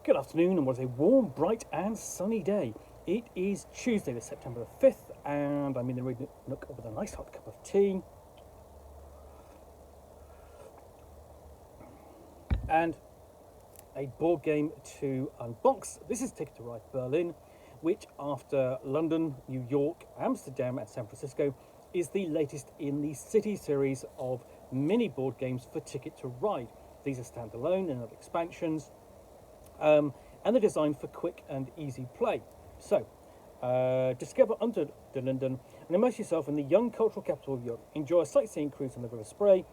Good afternoon, and what is a warm, bright, and sunny day. It is Tuesday, the September the 5th, and I'm in the Nook with a nice hot cup of tea and a board game to unbox. This is Ticket to Ride Berlin, which after London, New York, Amsterdam, and San Francisco is the latest in the City series of mini board games for Ticket to Ride. These are standalone and not expansions. And they're designed for quick and easy play. So, discover under London and immerse yourself in the young cultural capital of Europe. Enjoy a sightseeing cruise on the River Spray,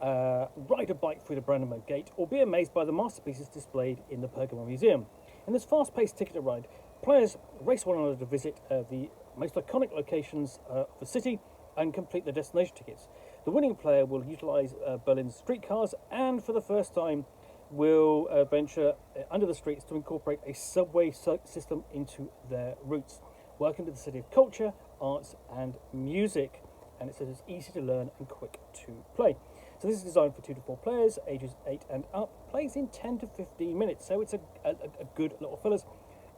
ride a bike through the Brandenburg Gate, or be amazed by the masterpieces displayed in the Pergamon Museum. In this fast-paced Ticket to Ride, players race one another to visit the most iconic locations of the city and complete their destination tickets. The winning player will utilise Berlin's streetcars and, for the first time, will venture under the streets to incorporate a subway system into their routes. Welcome to the city of culture, arts, and music. And it says it's easy to learn and quick to play. So this is designed for 2 to 4 players, ages 8 and up. Plays in 10 to 15 minutes, so it's a good little fillers.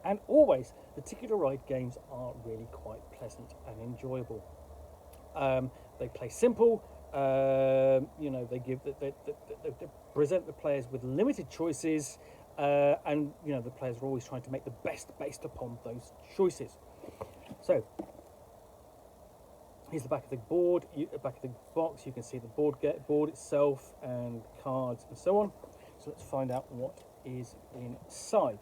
And always, the Ticket to Ride games are really quite pleasant and enjoyable. They play simple. They present the players with limited choices, and the players are always trying to make the best based upon those choices. So here's the back of the board, back of the box. You can see the board itself and cards and so on. So let's find out what is inside.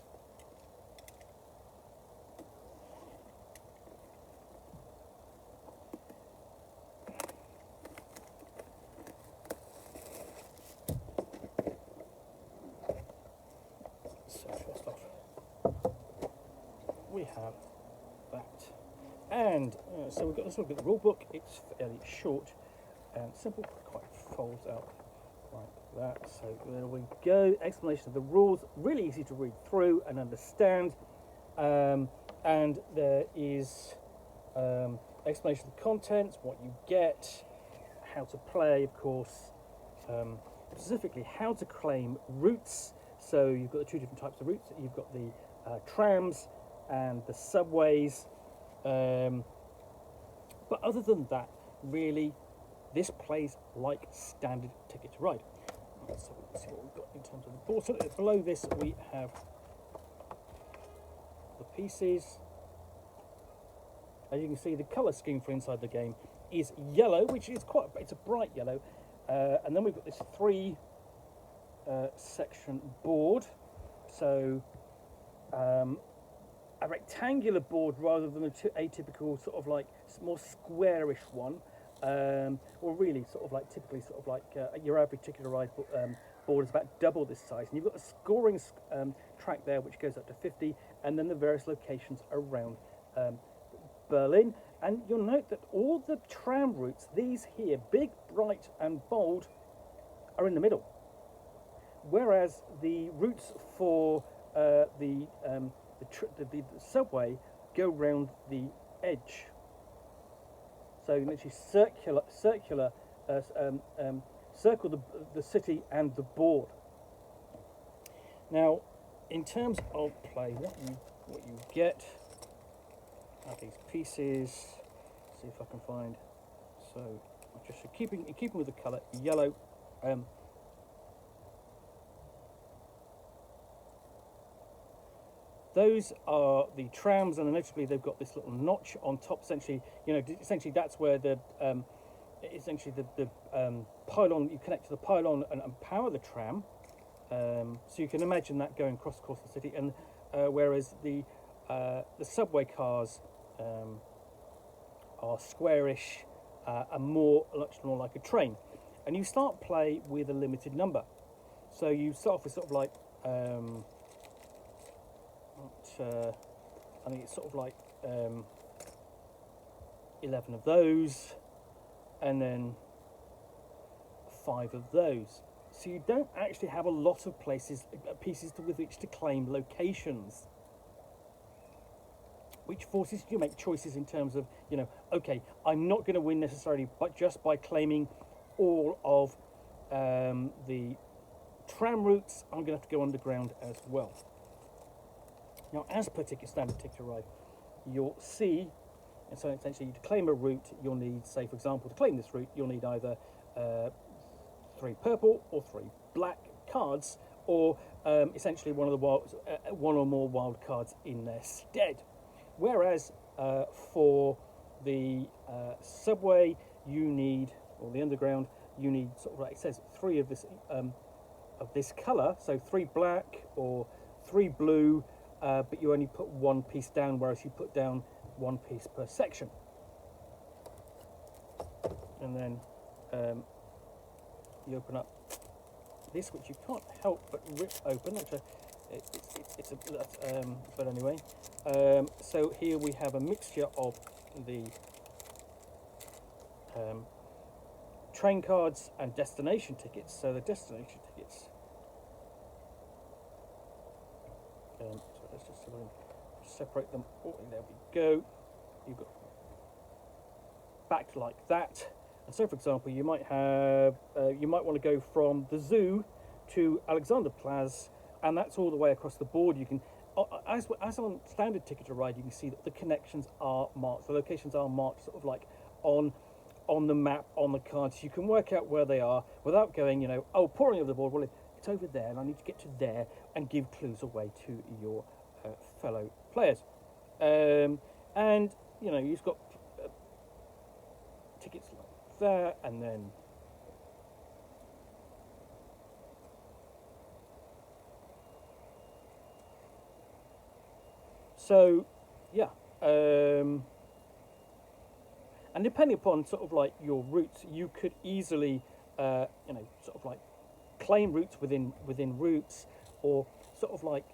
So first off, we have that, and so we've got this look at the rule book. It's fairly short and simple, quite folds out like that. So there we go. Explanation of the rules, really easy to read through and understand, and there is explanation of the contents, what you get, how to play, of course, specifically how to claim routes. So you've got the 2 different types of routes. You've got the trams and the subways. But other than that, really, this plays like standard Ticket to Ride. So let's see what we've got in terms of the board. So below this, we have the pieces. As you can see, the colour scheme for inside the game is yellow, which is it's a bright yellow. And then we've got this 3 section board, so a rectangular board rather than a typical sort of like more squarish one, or really sort of like typically sort of like your average Ticket to Ride board is about double this size. And you've got the scoring track there, which goes up to 50, and then the various locations around Berlin. And you'll note that all the tram routes, these here, big, bright, and bold, are in the middle. Whereas the routes for the subway go round the edge. So you literally circle the city and the board. Now, in terms of play, what you get are these pieces. See if I can find. So just keeping with the colour yellow. Those are the trams, and notably they've got this little notch on top. Essentially, that's where the pylon, you connect to the pylon and power the tram. So you can imagine that going across the city. And whereas the subway cars are squarish and much more like a train. And you start play with a limited number. So you start off with sort of like. I think it's sort of like 11 of those, and then 5 of those. So you don't actually have a lot of pieces with which to claim locations, which forces you to make choices in terms of, okay, I'm not going to win necessarily, but just by claiming all of the tram routes, I'm going to have to go underground as well. Now, as per standard Ticket to Ride, you'll see, and so essentially to claim a route, you'll need, say for example, to claim this route, you'll need either 3 purple or 3 black cards, or essentially one or more wild cards in their stead. Whereas for the subway, you need, or the underground, you need sort of like it says 3 of this colour, so 3 black or 3 blue, but you only put 1 piece down, whereas you put down 1 piece per section. And then you open up this, which you can't help but rip open. But anyway, so here we have a mixture of the train cards and destination tickets. So the destination tickets. So let's just separate them. Oh, there we go. You've got backed like that. And so, for example, you might want to go from the zoo to Alexanderplatz, and that's all the way across the board. You can, as on standard Ticket to Ride, you can see that the connections are marked. The locations are marked, sort of like on the map, on the cards. So you can work out where they are without going, poring over the board. Well, it's over there, and I need to get to there, and give clues away to your fellow players. And you've got tickets like that, and then so yeah, and depending upon sort of like your routes, you could easily sort of like claim routes within routes, or sort of like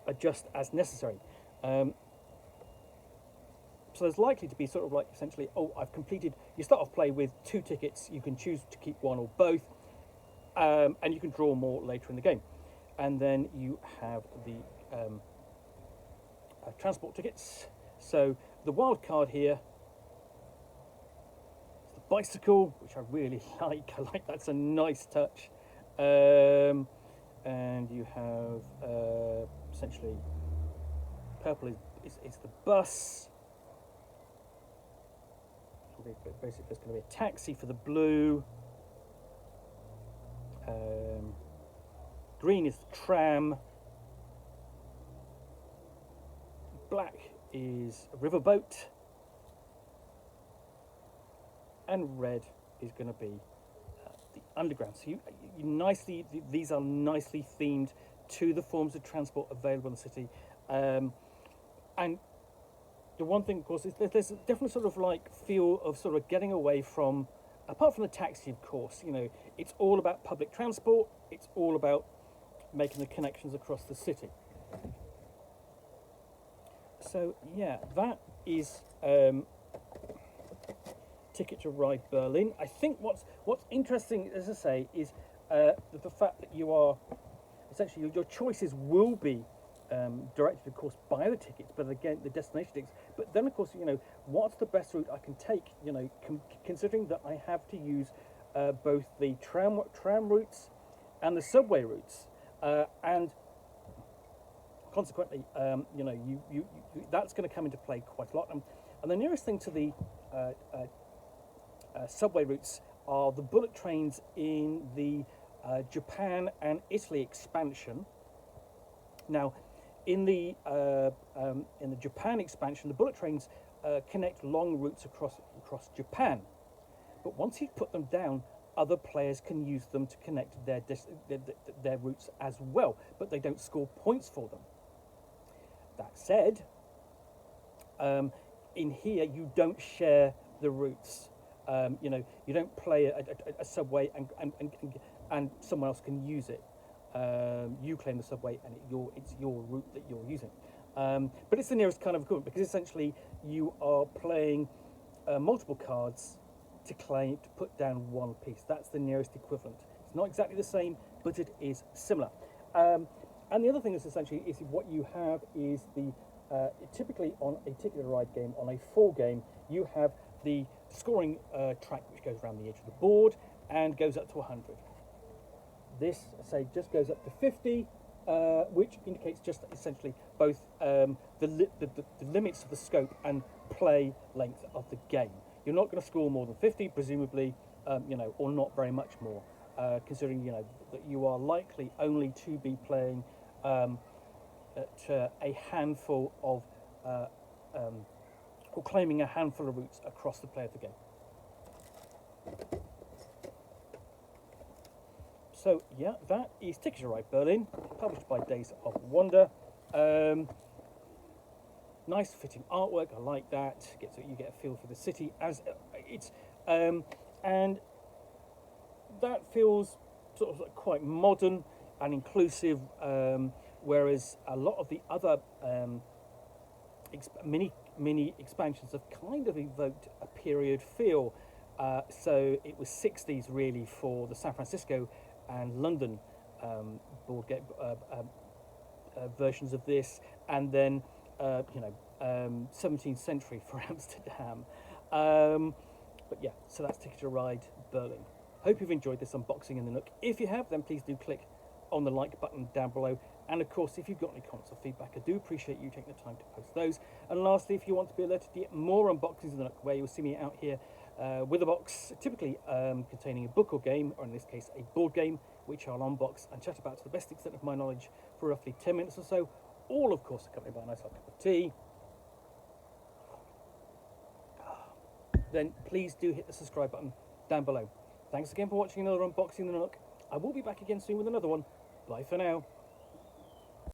adjust as necessary. So there's likely to be sort of like essentially, I've completed, you start off play with 2 tickets, you can choose to keep 1 or both, and you can draw more later in the game. And then you have the transport tickets. So the wild card here is the bicycle, which I really like. I like that's a nice touch. And you have essentially purple is the bus. Basically, there's going to be a taxi for the blue. Green is the tram. Black is a riverboat. And red is going to be the underground. So you nicely, these are nicely themed to the forms of transport available in the city. And the one thing, of course, is there's a definite sort of like feel of sort of getting away from, apart from the taxi, of course, it's all about public transport. It's all about making the connections across the city. So yeah, that is Ticket to Ride Berlin. I think what's interesting, as I say, is the fact that you are essentially your choices will be directed, of course, by the tickets, but again, the destination tickets. But then, of course, what's the best route I can take? Considering that I have to use both the tram routes and the subway routes, and consequently, you that's going to come into play quite a lot. And the nearest thing to the subway routes are the bullet trains in the Japan and Italy expansion. Now, in the Japan expansion, the bullet trains connect long routes across Japan. But once you put them down, other players can use them to connect their routes as well, but they don't score points for them. That said, in here you don't share the routes. You don't play a subway and someone else can use it. You claim the subway and it's your route that you're using. But it's the nearest kind of equivalent, because essentially you are playing multiple cards to put down 1 piece. That's the nearest equivalent. It's not exactly the same, but it is similar. And the other thing is essentially is what you have is the typically on a Ticket to Ride game, on a 4 game, you have the scoring track which goes around the edge of the board and goes up to 100. This, say, just goes up to 50, which indicates just essentially both the limits of the scope and play length of the game. You're not going to score more than 50, presumably, or not very much more, considering that you are likely only to be playing at a handful of or claiming a handful of routes across the play of the game. So yeah, that is Ticket to Ride Berlin, published by Days of Wonder. Nice fitting artwork, I like that. You get a feel for the city as it's, and that feels sort of quite modern and inclusive. Whereas a lot of the other mini expansions have kind of evoked a period feel. So it was 60s really for the San Francisco and London board game versions of this, and then 17th century for Amsterdam. But yeah, so that's Ticket to Ride Berlin. Hope you've enjoyed this unboxing in the Nook. If you have, then please do click on the like button down below. And of course, if you've got any comments or feedback, I do appreciate you taking the time to post those. And lastly, if you want to be alerted to get more unboxings in the Nook, where you'll see me out here with a box, typically containing a book or game, or in this case, a board game, which I'll unbox and chat about to the best extent of my knowledge for roughly 10 minutes or so, all, of course, accompanied by a nice hot cup of tea. Then please do hit the subscribe button down below. Thanks again for watching another unboxing in the Nook. I will be back again soon with another one. Bye for now.